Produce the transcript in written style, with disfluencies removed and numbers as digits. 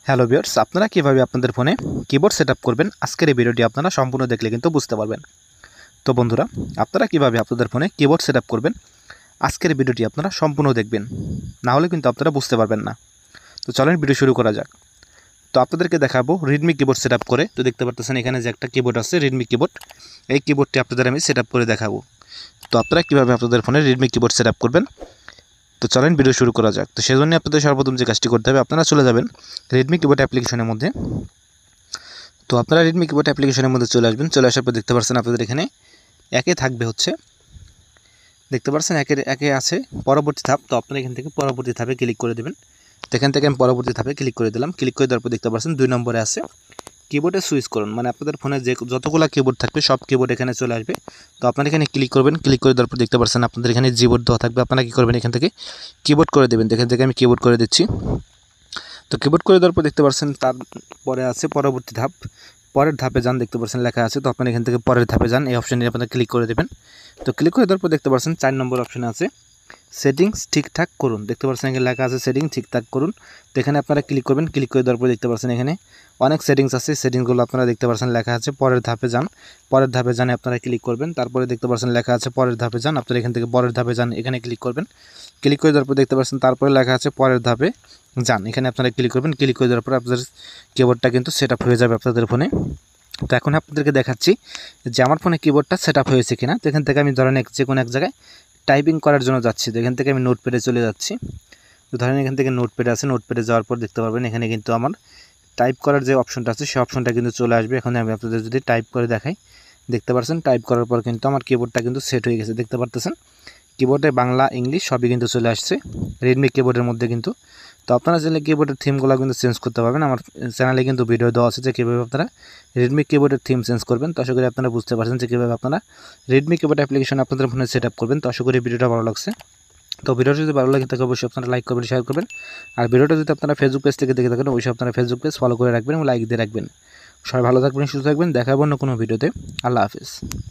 Hello viewers, আপনারা কিভাবে আপনাদের ফোনে কিবোর্ড সেটআপ করবেন আজকের এই ভিডিওটি আপনারা সম্পূর্ণ দেখলে কিন্তু বুঝতে পারবেন। তো বন্ধুরা, আপনারা কিভাবে আপনাদের ফোনে কিবোর্ড সেটআপ করবেন আজকের ভিডিওটি আপনারা সম্পূর্ণ দেখবেন, না হলে কিন্তু আপনারা বুঝতে পারবেন না। তো চলেন ভিডিও শুরু করা যাক। তো আপনাদেরকে দেখাবো রেডমি কিবোর্ড সেটআপ করে। তো দেখতে পাচ্ছেন এখানে যে একটা কিবোর্ড আছে রেডমি কিবোর্ড, এই কিবোর্ডটি আপনাদের আমি সেটআপ করে দেখাবো। তো আপনারা কিভাবে আপনাদের ফোনে রেডমি কিবোর্ড সেটআপ করবেন, তো চলেন ভিডিও শুরু করা যাক। তো সেজন্য আপনাদের সর্বপ্রথম যে কাজটি করতে হবে, আপনারা চলে যাবেন রেডমি কিবোর্ড অ্যাপ্লিকেশনের মধ্যে। তো আপনারা রেডমি কিবোর্ড অ্যাপ্লিকেশনের মধ্যে চলে আসবেন। চলে আসার পর দেখতে পাচ্ছেন আপনাদের এখানে একে থাকবে হচ্ছে, দেখতে পাচ্ছেন একে আছে পরবর্তী ধাপ। তো আপনারা এখান থেকে পরবর্তী ধাপে ক্লিক করে দেবেন। তো এখান থেকে আমি পরবর্তী ধাপে ক্লিক করে দিলাম। ক্লিক করে দেওয়ার পর দেখতে পাচ্ছেন 2 নম্বরে আছে কিবোর্ডে সুইচ করুন, মানে আপনাদের ফোনে যে যতগুলো কিবোর্ড থাকবে সব কিবোর্ড এখানে চলে আসবে। তো আপনারা এখানে ক্লিক করবেন। ক্লিক করে দেওয়ার পর দেখতে পাচ্ছেন আপনাদের এখানে জিবোর্ড দেওয়া থাকবে। আপনারা কী করবেন, এখান থেকে কিবোর্ড করে দেবেন। এখান থেকে আমি কিবোর্ড করে দিচ্ছি। তো কিবোর্ড করে দেওয়ার পর দেখতে পাচ্ছেন তারপরে আছে পরবর্তী ধাপ। পরের ধাপে যান, দেখতে পাচ্ছেন লেখা আছে। তো আপনারা এখান থেকে পরের ধাপে যান, এই অপশানে আপনারা ক্লিক করে দেবেন। তো ক্লিক করে দেওয়ার পর দেখতে পাচ্ছেন 4 নম্বর অপশানে আছে সেটিংস ঠিকঠাক করুন। দেখতে পাচ্ছেন এখানে লেখা আছে সেটিংস ঠিকঠাক করুন। তো এখানে আপনারা ক্লিক করবেন। ক্লিক করে দেওয়ার পর দেখতে পাচ্ছেন এখানে অনেক সেটিংস আছে। সেটিংসগুলো আপনারা দেখতে পাচ্ছেন লেখা আছে পরের ধাপে যান। পরের ধাপে যান আপনারা ক্লিক করবেন। তারপরে দেখতে পাচ্ছেন লেখা আছে পরের ধাপে যান। আপনারা এখান থেকে পরের ধাপে যান, এখানে ক্লিক করবেন। ক্লিক করে দেওয়ার পর দেখতে পাচ্ছেন তারপরে লেখা আছে পরের ধাপে যান, এখানে আপনারা ক্লিক করবেন। ক্লিক করে দেওয়ার পর আপনাদের কিবোর্ডটা কিন্তু সেট আপ হয়ে যাবে আপনাদের ফোনে। তো এখন আপনাদেরকে দেখাচ্ছি যে আমার ফোনে কিবোর্ডটা সেট আপ হয়েছে কিনা। তো এখান থেকে আমি ধরেন যে কোনো এক জায়গায় টাইপিং করার জন্য যাচ্ছি। তো এখান থেকে আমি নোটপ্যাডে চলে যাচ্ছি। তো ধরেন এখান থেকে নোটপ্যাড আছে, নোটপ্যাডে যাওয়ার পর দেখতে পারবেন এখানে কিন্তু আমার টাইপ করার যে অপশনটা আছে সেই অপশনটা কিন্তু চলে আসবে। এখন আমি আপনাদের যদি টাইপ করে দেখাই, দেখতে পাচ্ছেন টাইপ করার পর কিন্তু আমার কিবোর্ডটা কিন্তু সেট হয়ে গেছে। দেখতে পারতেছেন কিবোর্ডে বাংলা ইংলিশ সবই কিন্তু চলে আসছে রেডমি কিবোর্ডের মধ্যে কিন্তু। তো আপনারা চাইলে কিবোর্ডের থিমগুলো কিন্তু চেঞ্জ করতে পারবেন। আমার চ্যানেলে কিন্তু ভিডিও দেওয়া আছে যে কীভাবে আপনারা রেডমি কিবোর্ডের থিম চেঞ্জ করবেন। তো আশা করি আপনারা বুঝতে পারছেন যে কীভাবে আপনারা রেডমি কিবোর্ড অ্যাপ্লিকেশন আপনাদের ফোনে সেট আপ করবেন। তো আশা করি ভিডিওটা ভালো লাগছে। তো ভিডিওটা যদি ভালো লাগে তাহলে অবশ্যই আপনারা লাইক করবেন, শেয়ার করবেন। আর ভিডিওটা যদি আপনারা ফেসবুক পেজ থেকে দেখে থাকেন অবশ্যই আপনারা ফেসবুক পেজ ফলো করে রাখবেন এবং লাইক দিয়ে রাখবেন। সবাই ভালো থাকবেন, সুস্থ থাকবেন। দেখা হবে অন্য কোনো ভিডিওতে। আল্লাহ হাফেজ।